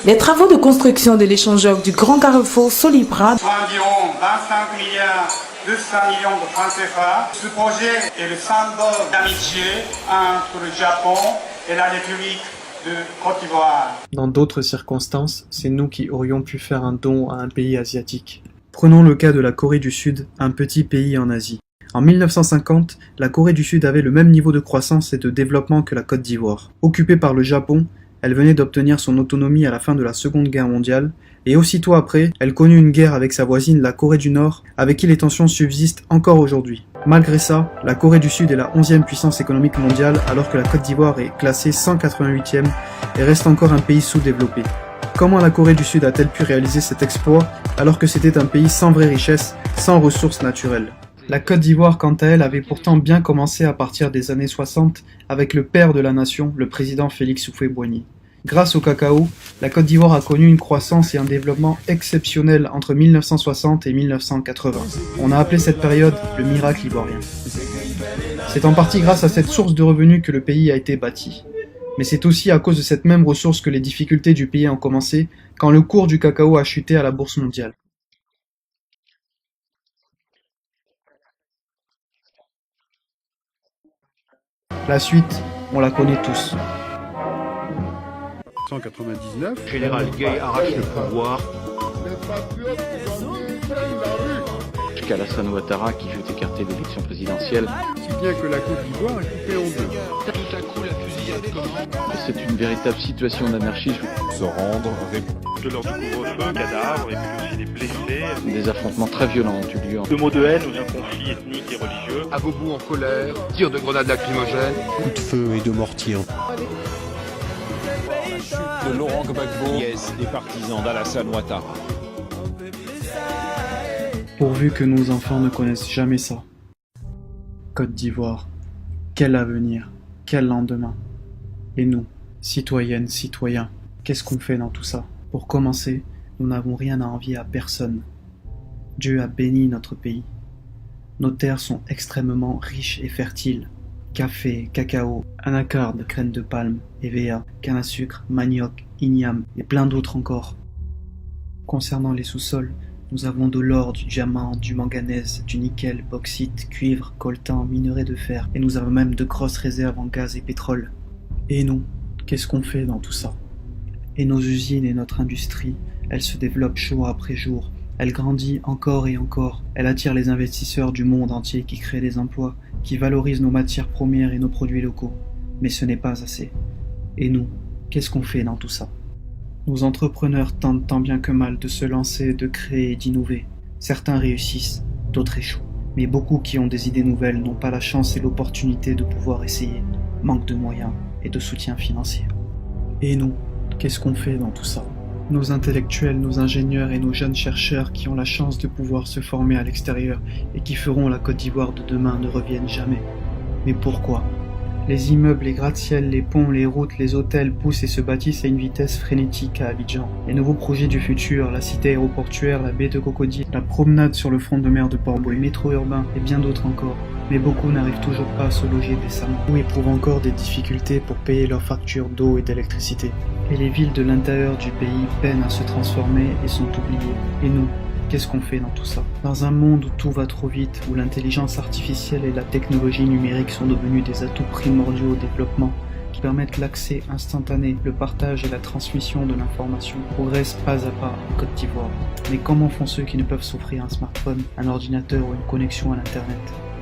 Les travaux de construction de l'échangeur du Grand Carrefour Solibra environ 25 milliards 200 millions de francs CFA. Ce projet est le symbole d'amitié entre le Japon et la République de Côte d'Ivoire. Dans d'autres circonstances, c'est nous qui aurions pu faire un don à un pays asiatique. Prenons le cas de la Corée du Sud, un petit pays en Asie. En 1950, la Corée du Sud avait le même niveau de croissance et de développement que la Côte d'Ivoire. Occupée par le Japon, elle venait d'obtenir son autonomie à la fin de la Seconde Guerre mondiale, et aussitôt après, elle connut une guerre avec sa voisine, la Corée du Nord, avec qui les tensions subsistent encore aujourd'hui. Malgré ça, la Corée du Sud est la 11e puissance économique mondiale, alors que la Côte d'Ivoire est classée 188e et reste encore un pays sous-développé. Comment la Corée du Sud a-t-elle pu réaliser cet exploit, alors que c'était un pays sans vraie richesse, sans ressources naturelles ? La Côte d'Ivoire, quant à elle, avait pourtant bien commencé à partir des années 60 avec le père de la nation, le président Félix Houphouët-Boigny. Grâce au cacao, la Côte d'Ivoire a connu une croissance et un développement exceptionnels entre 1960 et 1980. On a appelé cette période le miracle ivoirien. C'est en partie grâce à cette source de revenus que le pays a été bâti. Mais c'est aussi à cause de cette même ressource que les difficultés du pays ont commencé quand le cours du cacao a chuté à la bourse mondiale. La suite, on la connaît tous. 1999. Général Gay arrache le pouvoir. Jusqu'à Alassane Ouattara qui veut écarter l'élection présidentielle. Si bien que la Côte d'Ivoire est coupée en deux. Tout à coup la fusillade commence. C'est une véritable situation d'anarchisme. Se rendre, de l'ordre du couvre-feu, cadavres et puis aussi des blessés. Des affrontements très violents ont eu lieu. De mots de haine ou d'un conflit ethnique et religieux. Aboubou en colère, tir de grenades lacrymogènes. coup de feu et de mortier. De Laurent Gbagbo, des partisans d'Alassane Ouattara. Pourvu que nos enfants ne connaissent jamais ça. Côte d'Ivoire, quel avenir, quel lendemain. Et nous, citoyennes, citoyens, qu'est-ce qu'on fait dans tout ça? Pour commencer, nous n'avons rien à envier à personne. Dieu a béni notre pays. Nos terres sont extrêmement riches et fertiles. Café, cacao, anacarde, graines de palme, EVA, canne à sucre, manioc, igname et plein d'autres encore. Concernant les sous-sols, nous avons de l'or, du diamant, du manganèse, du nickel, bauxite, cuivre, coltan, minerai de fer, et nous avons même de grosses réserves en gaz et pétrole. Et nous, qu'est-ce qu'on fait dans tout ça? Et nos usines et notre industrie, elles se développent jour après jour, elle grandit encore et encore, elle attire les investisseurs du monde entier qui créent des emplois, qui valorisent nos matières premières et nos produits locaux. Mais ce n'est pas assez. Et nous, qu'est-ce qu'on fait dans tout ça? Nos entrepreneurs tentent tant bien que mal de se lancer, de créer et d'innover. Certains réussissent, d'autres échouent. Mais beaucoup qui ont des idées nouvelles n'ont pas la chance et l'opportunité de pouvoir essayer. Manque de moyens et de soutien financier. Et nous, qu'est-ce qu'on fait dans tout ça? Nos intellectuels, nos ingénieurs et nos jeunes chercheurs qui ont la chance de pouvoir se former à l'extérieur et qui feront la Côte d'Ivoire de demain ne reviennent jamais. Mais pourquoi? Les immeubles, les gratte-ciels, les ponts, les routes, les hôtels poussent et se bâtissent à une vitesse frénétique à Abidjan. Les nouveaux projets du futur, la cité aéroportuaire, la baie de Cocody, la promenade sur le front de mer de Port-Bouët, le métro urbain et bien d'autres encore. Mais beaucoup n'arrivent toujours pas à se loger décemment ou éprouvent encore des difficultés pour payer leurs factures d'eau et d'électricité. Et les villes de l'intérieur du pays peinent à se transformer et sont oubliées. Et nous, qu'est-ce qu'on fait dans tout ça? Dans un monde où tout va trop vite, où l'intelligence artificielle et la technologie numérique sont devenus des atouts primordiaux au développement, qui permettent l'accès instantané, le partage et la transmission de l'information, progressent pas à pas en Côte d'Ivoire. Mais comment font ceux qui ne peuvent s'offrir un smartphone, un ordinateur ou une connexion à l'internet?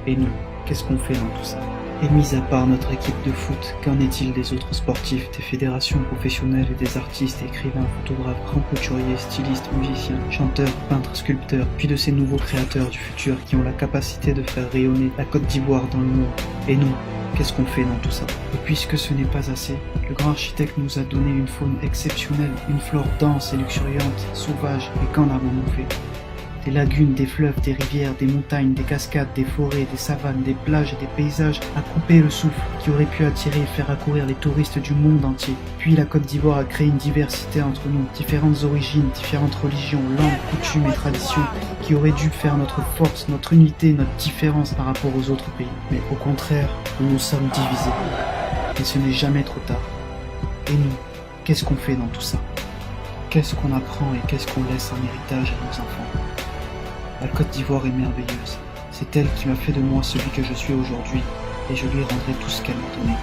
Et nous, qu'est-ce qu'on fait dans tout ça? Et mis à part notre équipe de foot, qu'en est-il des autres sportifs, des fédérations professionnelles et des artistes, écrivains, photographes, grands couturiers, stylistes, musiciens, chanteurs, peintres, sculpteurs, puis de ces nouveaux créateurs du futur qui ont la capacité de faire rayonner la Côte d'Ivoire dans le monde? Et nous, qu'est-ce qu'on fait dans tout ça? Et puisque ce n'est pas assez, le grand architecte nous a donné une faune exceptionnelle, une flore dense et luxuriante, sauvage, et qu'en avons-nous fait? Des lagunes, des fleuves, des rivières, des montagnes, des cascades, des forêts, des savanes, des plages et des paysages à couper le souffle qui auraient pu attirer et faire accourir les touristes du monde entier. Puis la Côte d'Ivoire a créé une diversité entre nous, différentes origines, différentes religions, langues, coutumes et traditions qui auraient dû faire notre force, notre unité, notre différence par rapport aux autres pays. Mais au contraire, nous nous sommes divisés. Et ce n'est jamais trop tard. Et nous, qu'est-ce qu'on fait dans tout ça? Qu'est-ce qu'on apprend et qu'est-ce qu'on laisse en héritage à nos enfants? La Côte d'Ivoire est merveilleuse. C'est elle qui m'a fait de moi celui que je suis aujourd'hui, et je lui rendrai tout ce qu'elle m'a donné.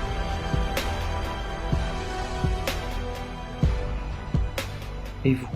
Et vous?